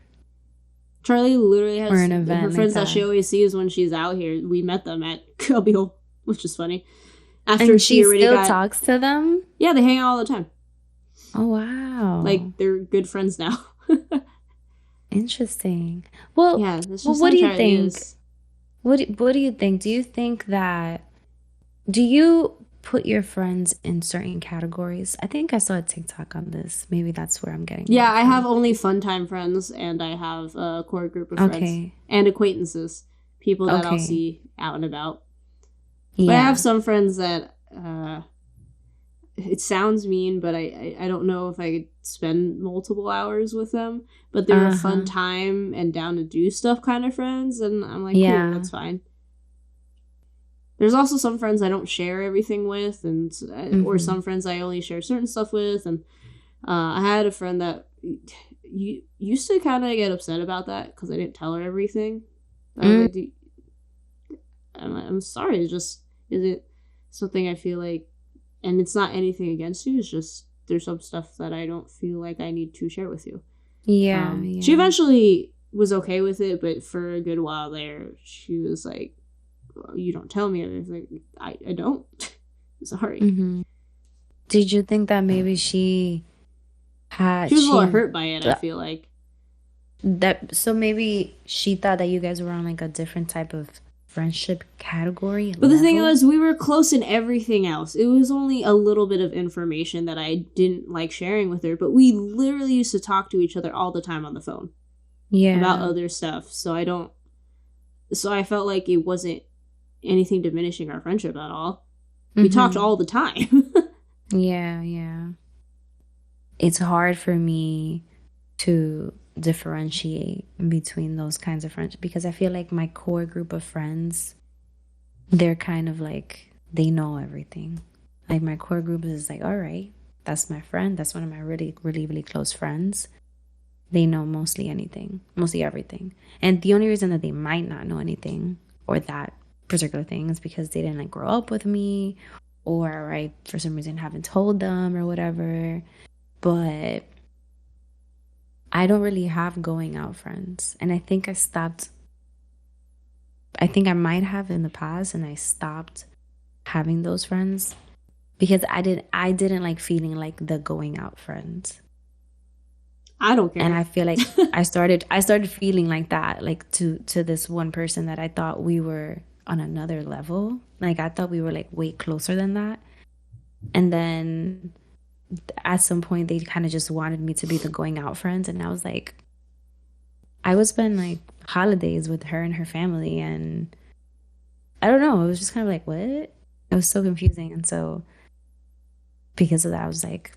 Charlie literally has an event her friends that she always sees when she's out here. We met them at Cubby Hole, which is funny. After and she still talks to them? Yeah, they hang out all the time. Oh, wow. Like, they're good friends now. Interesting. Well, yeah, what do you think? What do you think? Do you think that... Do you put your friends in certain categories? I think I saw a TikTok on this. Maybe that's where I'm getting Yeah, I have only fun time friends, and I have a core group of friends. And acquaintances. People that I'll see out and about. Yeah. But I have some friends that... it sounds mean, but I don't know if I could spend multiple hours with them. But they're a fun time and down to do stuff kind of friends. And I'm like, cool, that's fine. There's also some friends I don't share everything with. And or some friends I only share certain stuff with. And I had a friend that used to kind of get upset about that because I didn't tell her everything. I'm sorry. It's just isn't something I feel like. And it's not anything against you. It's just there's some stuff that I don't feel like I need to share with you. Yeah. She eventually was okay with it, but for a good while there, she was like, well, you don't tell me. And I was like, I don't. Sorry. Mm-hmm. Did you think that maybe she was a little hurt by it, I feel like. So maybe she thought that you guys were on like a different type of friendship category. But the thing was, we were close in everything else. It was only a little bit of information that I didn't like sharing with her, but we literally used to talk to each other all the time on the phone. Yeah. About other stuff. So I felt like it wasn't anything diminishing our friendship at all. We talked all the time. Yeah. It's hard for me to differentiate between those kinds of friends because I feel like my core group of friends, they're kind of like, they know everything. Like, my core group is like, all right, that's my friend, that's one of my really, really, really close friends. They know mostly everything. And the only reason that they might not know anything or that particular thing is because they didn't like grow up with me, or I for some reason haven't told them or whatever. But I don't really have going out friends. And I think I might have in the past, and I stopped having those friends because I didn't like feeling like the going out friends. I don't care. And I feel like I started feeling like that, like to this one person that I thought we were on another level. Like, I thought we were like way closer than that. And then at some point they kind of just wanted me to be the going out friends, and I was like, I would spend like holidays with her and her family, and I don't know, it was just kind of like, what? It was so confusing. And so because of that, I was like,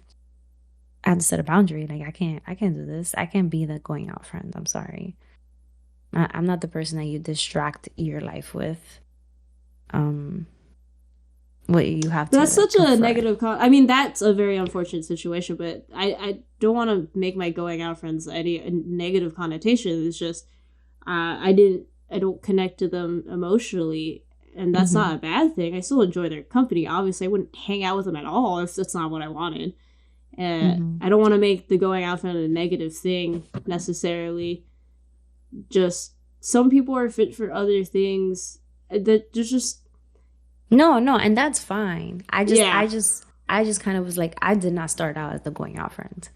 I had to set a boundary. Like, I can't do this. I can't be the going out friend. I'm sorry. I'm not the person that you distract your life with. What you have to That's such a prefer. negative. I mean, that's a very unfortunate situation, but I don't want to make my going out friends any a negative connotation. It's just I don't connect to them emotionally, and that's not a bad thing. I still enjoy their company. Obviously, I wouldn't hang out with them at all if that's not what I wanted. I don't want to make the going out friend a negative thing necessarily. Just some people are fit for other things. That there's just No, and that's fine. yeah. I just kind of was like, I did not start out as the going out friend.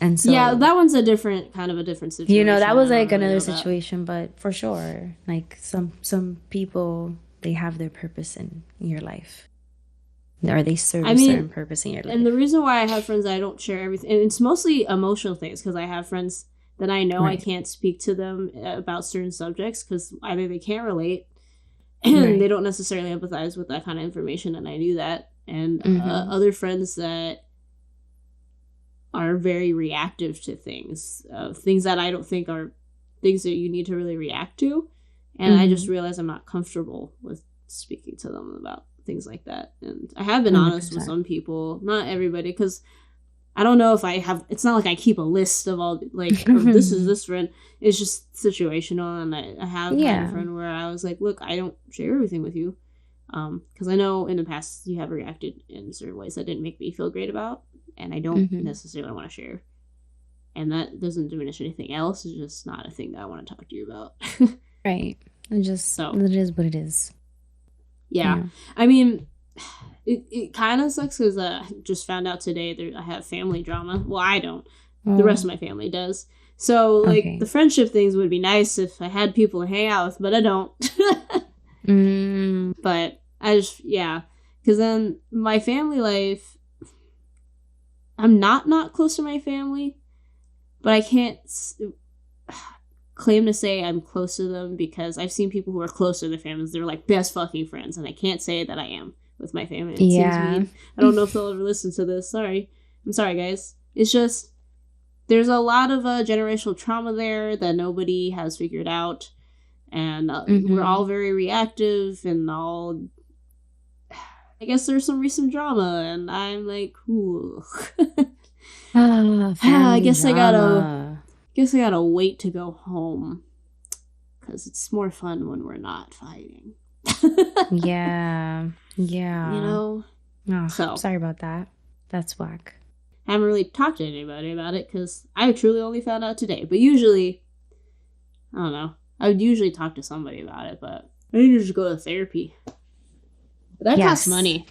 And Yeah, so, that one's a different situation. you know, that was like really another situation, but for sure, like some people, they have their purpose in your life. Or they serve a certain purpose in your life. And the reason why I have friends that I don't share everything, and it's mostly emotional things, because I have friends that I know I can't speak to them about certain subjects because either they can't relate and they don't necessarily empathize with that kind of information, and I do that. And other friends that are very reactive to things, things that I don't think are things that you need to really react to. And I just realize I'm not comfortable with speaking to them about things like that. And I have been 100%. Honest with some people, not everybody, because I don't know if I have, it's not like I keep a list of all, like, this is this friend. It's just situational. And I have had a friend where I was like, look, I don't share everything with you. Because I know in the past you have reacted in certain ways that didn't make me feel great about. And I don't necessarily want to share. And that doesn't diminish anything else. It's just not a thing that I want to talk to you about. Right. It just, it is what it is. Yeah. I mean, it kind of sucks because I just found out today I have family drama. Well, I don't. The rest of my family does. So, like, the friendship things would be nice if I had people to hang out with, but I don't. But I just, because then my family life, I'm not close to my family, but I can't claim to say I'm close to them because I've seen people who are close to their families. They're like best fucking friends, and I can't say that I am with my family. It seems mean. I don't know if they'll ever listen to this. Sorry. I'm sorry, guys. It's just, there's a lot of generational trauma there that nobody has figured out. And we're all very reactive and all... I guess there's some recent drama, and I'm like, ooh. I guess drama. I gotta wait to go home. Because it's more fun when we're not fighting. Yeah. You know? Oh, so sorry about that. That's whack. I haven't really talked to anybody about it because I truly only found out today. But usually, I don't know. I would usually talk to somebody about it, but I need to just go to therapy. But that costs money.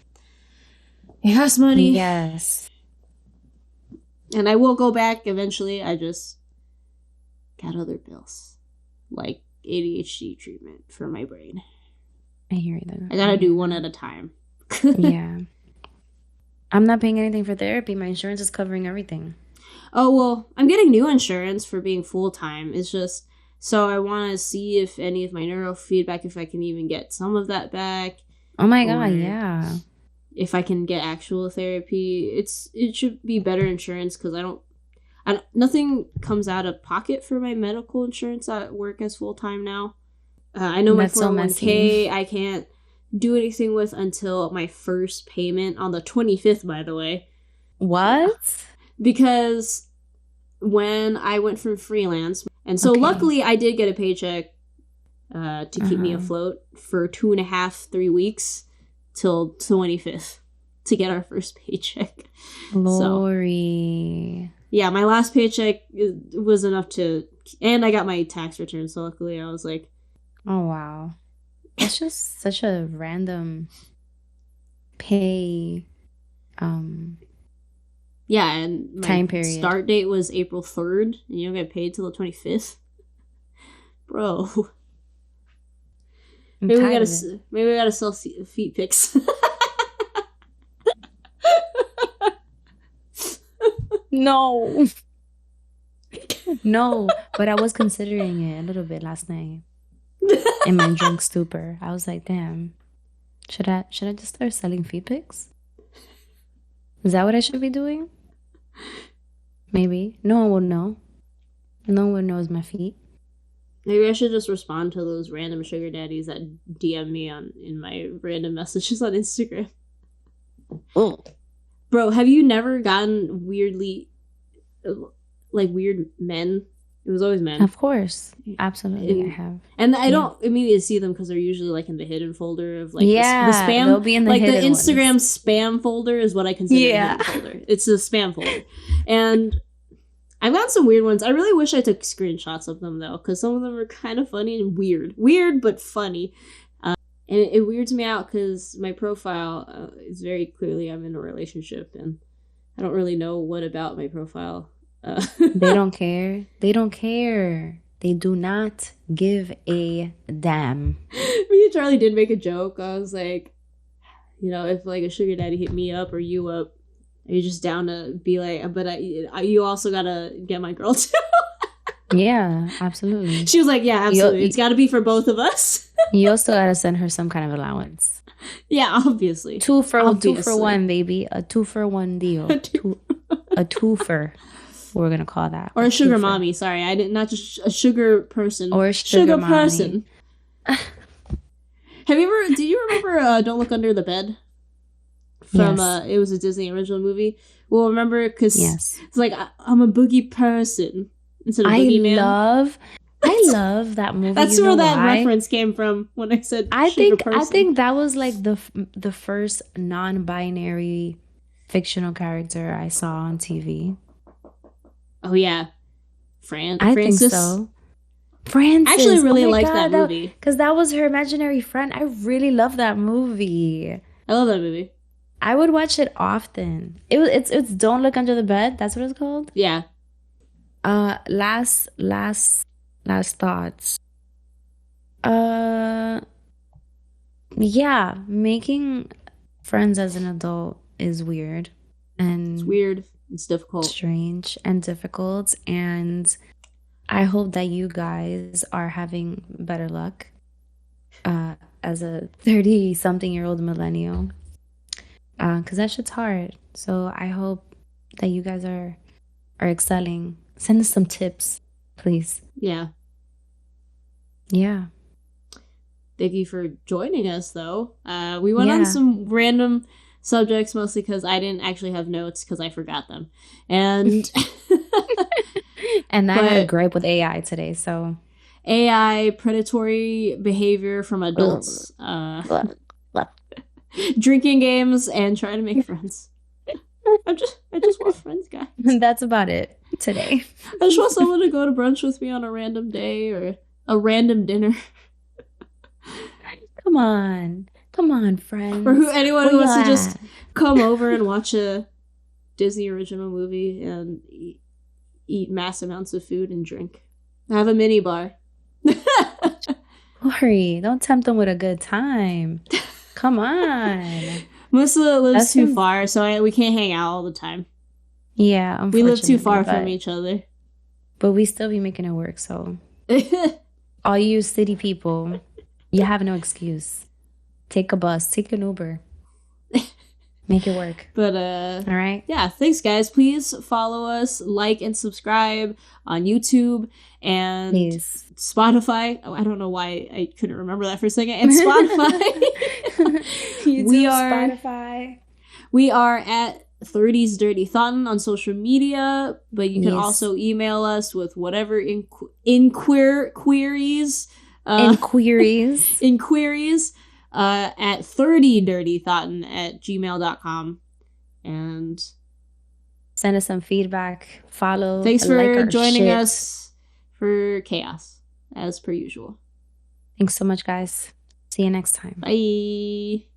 It costs money. Yes. And I will go back eventually. I just got other bills. Like ADHD treatment for my brain. I hear that. I gotta do one at a time. Yeah. I'm not paying anything for therapy. My insurance is covering everything. Oh, well, I'm getting new insurance for being full-time. It's just, so I want to see if any of my neurofeedback, if I can even get some of that back. Oh my God, yeah. If I can get actual therapy. It should be better insurance because nothing comes out of pocket for my medical insurance at work as full-time now. I know my 401k I can't do anything with until my first payment on the 25th, by the way. What? Because when I went from freelance, and so luckily I did get a paycheck to keep me afloat for 2.5-3 weeks till 25th to get our first paycheck. Lorrie. So, yeah, my last paycheck was enough to, and I got my tax return, so luckily I was like, oh wow, that's just such a random pay yeah, and my time period. Start date was April 3rd, and you don't get paid till the 25th. Bro. Maybe we gotta sell feet pics. No. No, but I was considering it a little bit last night. In my drunk stupor. I was like, damn, should I just start selling feet pics? Is that what I should be doing? Maybe. No one would know. No one knows my feet. Maybe I should just respond to those random sugar daddies that DM me in my random messages on Instagram. Oh. Bro, have you never gotten weirdly, like, weird men? It was always men. Of course. Absolutely, I have. And I don't immediately see them because they're usually, like, in the hidden folder of, like, the spam. They'll be in the like, the hidden Instagram ones. spam folder is what I consider a hidden folder. It's the spam folder. And I've gotten some weird ones. I really wish I took screenshots of them, though, because some of them are kind of funny and weird. Weird, but funny. And it weirds me out because my profile is very clearly I'm in a relationship, and I don't really know what about my profile. They don't care. They don't care. They do not give a damn. Me and Charlie did make a joke. I was like, you know, if like a sugar daddy hit me up or you up, are you just down to be like, but you also gotta get my girl too? Yeah, absolutely. She was like, yeah, absolutely. It's got to be for both of us. You also gotta send her some kind of allowance. Yeah, obviously. Two for one, baby. A 2-for-1 deal. A twofer. We're gonna call that. Or a sugar mommy. Sorry, I didn't. Not just a sugar person. Or a sugar person. Have you ever? Do you remember "Don't Look Under the Bed"? From it was a Disney original movie. Well, remember because it's like I'm a boogie person instead of boogeyman. I love that movie. That's where that reference came from when I said I think that was like the first non-binary fictional character I saw on TV. Oh yeah, I think so. Francis. I actually really liked that movie because that was her imaginary friend. I really love that movie. I love that movie. I would watch it often. It's Don't Look Under the Bed. That's what it's called. Yeah. Last thoughts. Yeah, making friends as an adult is weird. And it's weird. It's difficult. Strange and difficult. And I hope that you guys are having better luck as a 30-something-year-old millennial. Because that shit's hard. So I hope that you guys are excelling. Send us some tips, please. Yeah. Yeah. Thank you for joining us, though. We went on some random subjects, mostly because I didn't actually have notes because I forgot them. And and I had a gripe with AI today, so AI, predatory behavior from adults, drinking games, and trying to make friends. I just want friends, guys. That's about it today. I just want someone to go to brunch with me on a random day or a random dinner. Come on, friends. Or anyone who wants to just come over and watch a Disney original movie and eat mass amounts of food and drink. Have a mini bar. Lorrie, don't tempt them with a good time. Come on. Melissa lives too far, so we can't hang out all the time. Yeah, we live too far from each other. But we still be making it work, so. All you city people, you have no excuse. Take a bus, take an Uber. Make it work. But, all right. Yeah, thanks, guys. Please follow us, like, and subscribe on YouTube and Spotify. Oh, I don't know why I couldn't remember that for a second. And Spotify. Spotify. We are at 30s Dirty Thoughtin on social media, but you can also email us with whatever inquiries at 30dirtythoughtin@gmail.com. And send us some feedback. Follow. Thanks for joining us for chaos, as per usual. Thanks so much, guys. See you next time. Bye.